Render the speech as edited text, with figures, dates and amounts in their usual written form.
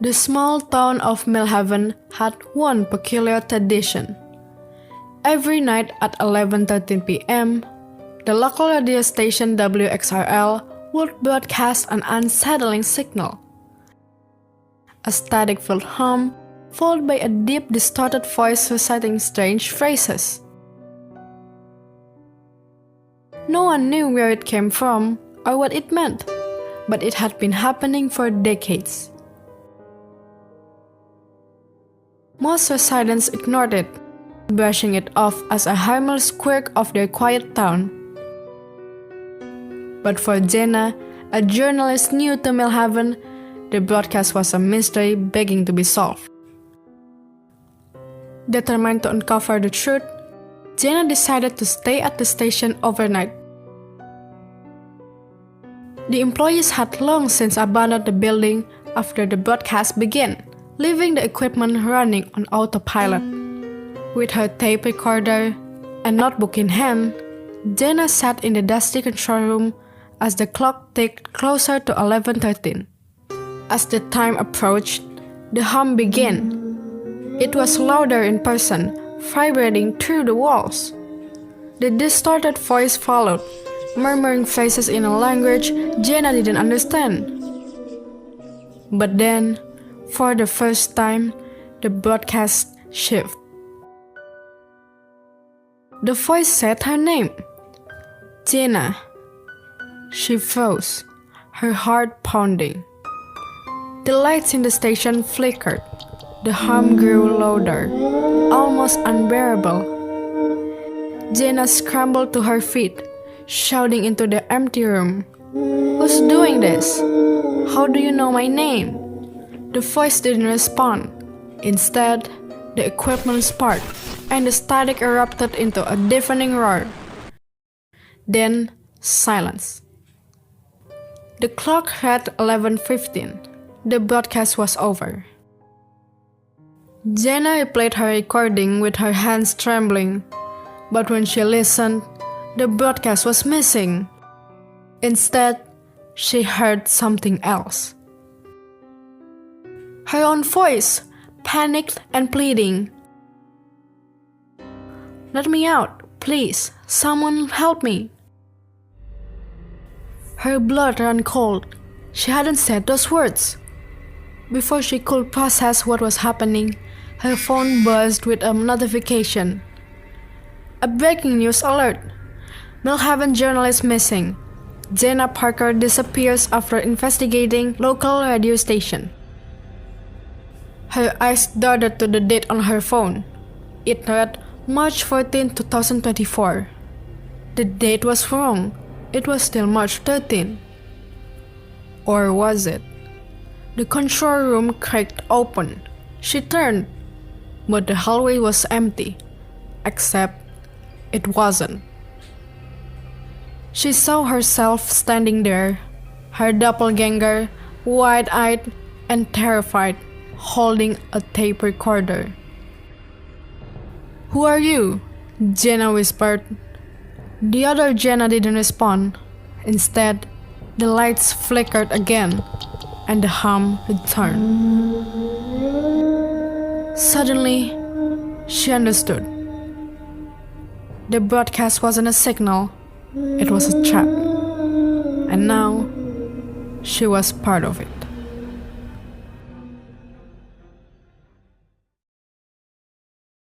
The small town of Millhaven had one peculiar tradition. Every night at 11:13 p.m., the local radio station WXRL would broadcast an unsettling signal. A static-filled hum, followed by a deep, distorted voice reciting strange phrases. No one knew where it came from or what it meant, but it had been happening for decades. Most residents ignored it, brushing it off as a harmless quirk of their quiet town. But for Jenna, a journalist new to Millhaven, the broadcast was a mystery begging to be solved. Determined to uncover the truth, Jenna decided to stay at the station overnight. The employees had long since abandoned the building after the broadcast began, leaving the equipment running on autopilot. With her tape recorder and notebook in hand, Jenna sat in the dusty control room as the clock ticked closer to 11:13. As the time approached, the hum began. It was louder in person, vibrating through the walls. The distorted voice followed, murmuring phrases in a language Jenna didn't understand. But then, for the first time, the broadcast shifted. The voice said her name, Jenna. She froze, her heart pounding. The lights in the station flickered. The hum grew louder, almost unbearable. Jenna scrambled to her feet, shouting into the empty room, "Who's doing this? How do you know my name?" The voice didn't respond. Instead, the equipment sparked, and the static erupted into a deafening roar. Then, silence. The clock read 11:15. The broadcast was over. Jenna replayed her recording with her hands trembling, but when she listened, the broadcast was missing. Instead, she heard something else. Her own voice, panicked and pleading. "Let me out, please. Someone help me." Her blood ran cold. She hadn't said those words. Before she could process what was happening, her phone buzzed with a notification. A breaking news alert. Millhaven journalist missing. Jenna Parker disappears after investigating local radio station. Her eyes darted to the date on her phone. It read March 14, 2024. The date was wrong. It was still March 13. Or was it? The control room cracked open. She turned, but the hallway was empty, except it wasn't. She saw herself standing there, her doppelganger, wide-eyed and terrified, holding a tape recorder. "Who are you?" Jenna whispered. The other Jenna didn't respond. Instead, the lights flickered again, and the hum returned. Suddenly, she understood. The broadcast wasn't a signal, it was a trap. And now, she was part of it.